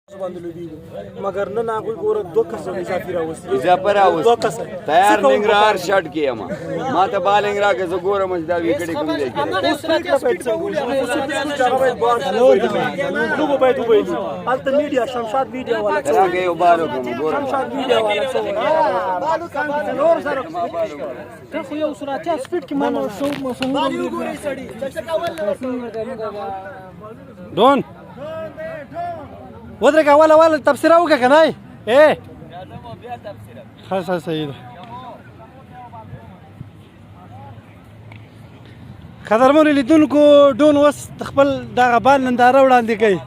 मगर नन هغوی ګوره دوه کسه اضافي راوستي اضافه راوستي تیار ننګرهار شټ کې یم ما ته بالنګ راکړه زه ګورم چې دا وکټې کوم دی اوس پرېکړه باید څنګه وشي هغه باید بار لوبه باید وبایدي هلته میډیا شمشاد میډیا والا راکې یو بار وکړم ګورم شمشاد میډیا والا څه نور سره ته خو یو سرعتي سپیډ کې مانو شو مسمور دون ودرك ولا تفسير اوكا كناي ايه خلاص سيد قدرمن لیدونکو ډون وس خپل دا بال ننداره وړاندې کوي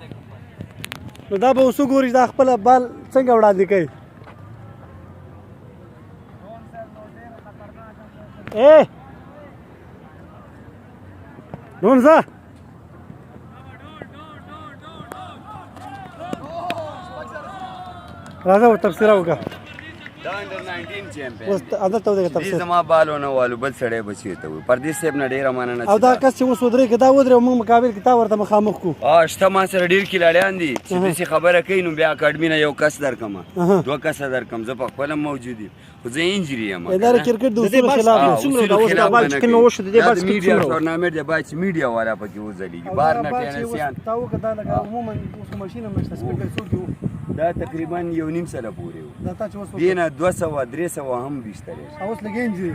نو دا به اوس وګورئ دا خپل بال څنګه وړاندې کوي ايه ډون ځه راځه ورته تفسیر وکړه دا انډر 19 چیمپیون اوس اندر ته ودرېږه تفسیر دې زما بالونه والو بل سړی بچی ته وي پردیس صاحب نه ډېره مننه او دا کس چې اوس ودرېږه دا ودرې او موږ مقابل کې تا ورته مخامخ کړو شته ما سره ډېر کلاړیان دي چې داسې خبره کوي نو بیا اکاډمي نه یو کس درکړم دوه کسه درکړم زه په خپله موجود یم خو زه انجري یم دا د کرکټ د اصولو خلاف دی څومره دا اوس د بال چې کوم وشو د دې بال میډیا ټورنامنټ دی باید چې میډیا والا پکې وځلیږي بار نه ټینسیان تا وکړه دا لکه عموما اوس ماشین هم نشته سپیکر څوک یو دا تقریبا یو نیم سره پورې و دا تا چې اوس دې نه 200 300 هم بیشتر اوس لګې انجري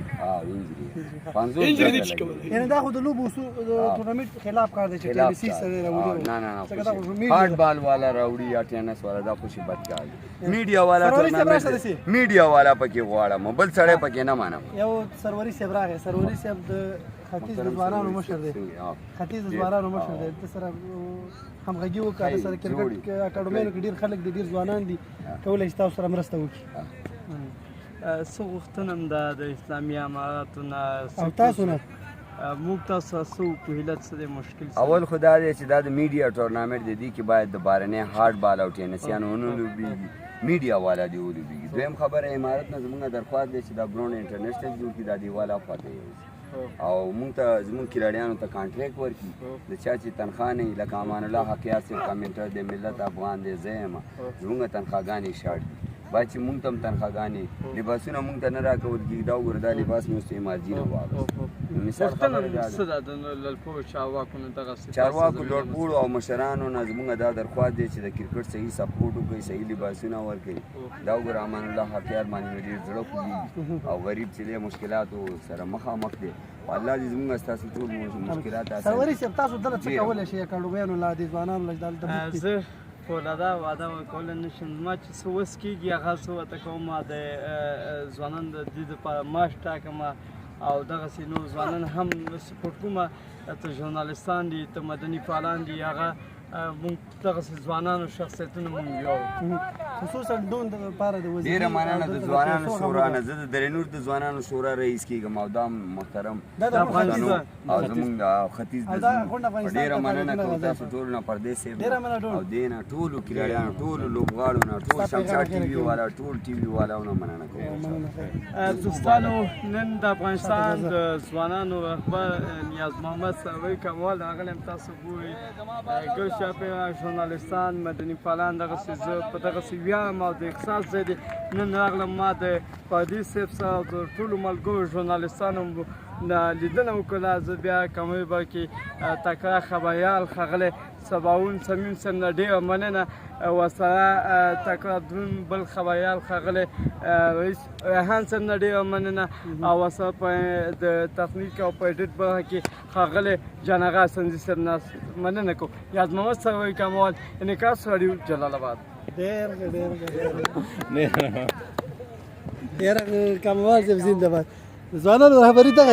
انجري 50 یعنی دا خو د لوبو ټورنامنټ خلاف کار دی چې ټینسي سره راوړي نه هارد بال والا راوړي یا ټینس والا دا خوشي بد کار دی میډیا والا ټورنامنټ میډیا والا پکې غواړم بل سړی پکې نه مانم یو سروري صاحب راغی سروري صاحب د ختیځ د ځوانانو مشر دی ختیځ د ځوانانو مشر دی د سره همغږي وکړه سره کرکټ اکاډمیو کې ډیر خلک دي ډیر ځوانان دي کولای شي تاسو سره مرسته وکړي څه غوښتنه هم ده د اسلامي اماراتو نه او تاسو نه موږ تاسو څه وکړو هیلت څه دی مشکل اول خو دا دی چې دا د میډیا ټورنامنټ دی دې کې باید د بهرني هارد بال او ټینسیانو ونه لوبېږي میډیا والا دې ولوبېږي دویم خبره امارت نه زموږ درخواست دی چې دا ګراوند انټرنیشنل جوړ کړي دا دیواله خواته او موږ ته زموږ کھلاډیانو ته کانټریکټ ورکړي د چا چې تنخواه نه وي لکه امان الله حقیات صاحب کمنټر دی ملت افغان دی زه یم زموږ تنخواهګانې شاړ دي باید چې موږ ته هم تنخواهګانې لباسونه موږ ته نه راکول کېږي دا وګوره دا لباس مې اوس امارجي نه واغوست مثال خبره دا ده چارواکو لوړپوړو او مشرانو نه زموږ دا درخواست دی چې د کرکټ صحیح سپورټ وکړي صحیح لباسونه ورکړي دا وګوره امان الله حقیار باندې مې ډېر زړه خوږېږي او غریب چې دی مشکلاتو سره مخامخ دی الله دې زموږ ستاسو ټول مشکلات اسانه سروري صاحب تاسو دلته څه کولی شئ اکاډمیانو لا دې ځوانانو له دلته زه خو له دا وعده کولی نه شم زما چې څه وس کېږي هغه څه ورته کوم د ځوانانو د دې دپاره معاش ټاکم او دغسې نور ځوانان هم سپورټ کومه ته ژورنالستان دي ته مدني فعالان دي هغه مونږ دغسې ځوانانو شخصیتونه مونږ ویاړو خصوصا ډون د لپاره د وزیر ډېره مننه د ځوانانو شورا نه زه د درنور د ځوانانو شورا رئیس کېږم او دا محترم افغانستان او زموږ د ختیځ د ډېره مننه کوم تاسو ټولو نه پردیس صاحب او دې نه ټولو کھلاډیانو ټولو لوبغاړو نه ټول شمشاد ټي وي والا ټول ټي وي والاو نه مننه کوم دوستانو نن د افغانستان د ځوانانو رهبر نیاز محمد سروي کمال راغلی یم تاسو ګورئ ګل شاپې ژورنالستان مدني فعالان دغسې زه په دغسې ویاړم او د احساس ځای دی نن راغلم ما د پردیس صاحب سره او د ټولو ملګرو ژورنالستانو لیدنه وکړله زه بیا کمیبه کې تکړه خبریال ښاغلی سباون صمیم صاحب نه ډېره مننه ورسره تکړه دروند بل خبریال ښاغلی رئیس ریحان صاحب نه ډېره مننه او ورسره په د تخنیک او په ایډیټ برخه کې ښاغلی جانغا سنځي صاحب نه مننه کوم یاد محمد سروي کمال انعکاس راډیو جلال آباد ډېر کمال صاحب زنده باد ځوانانو رهبري دغه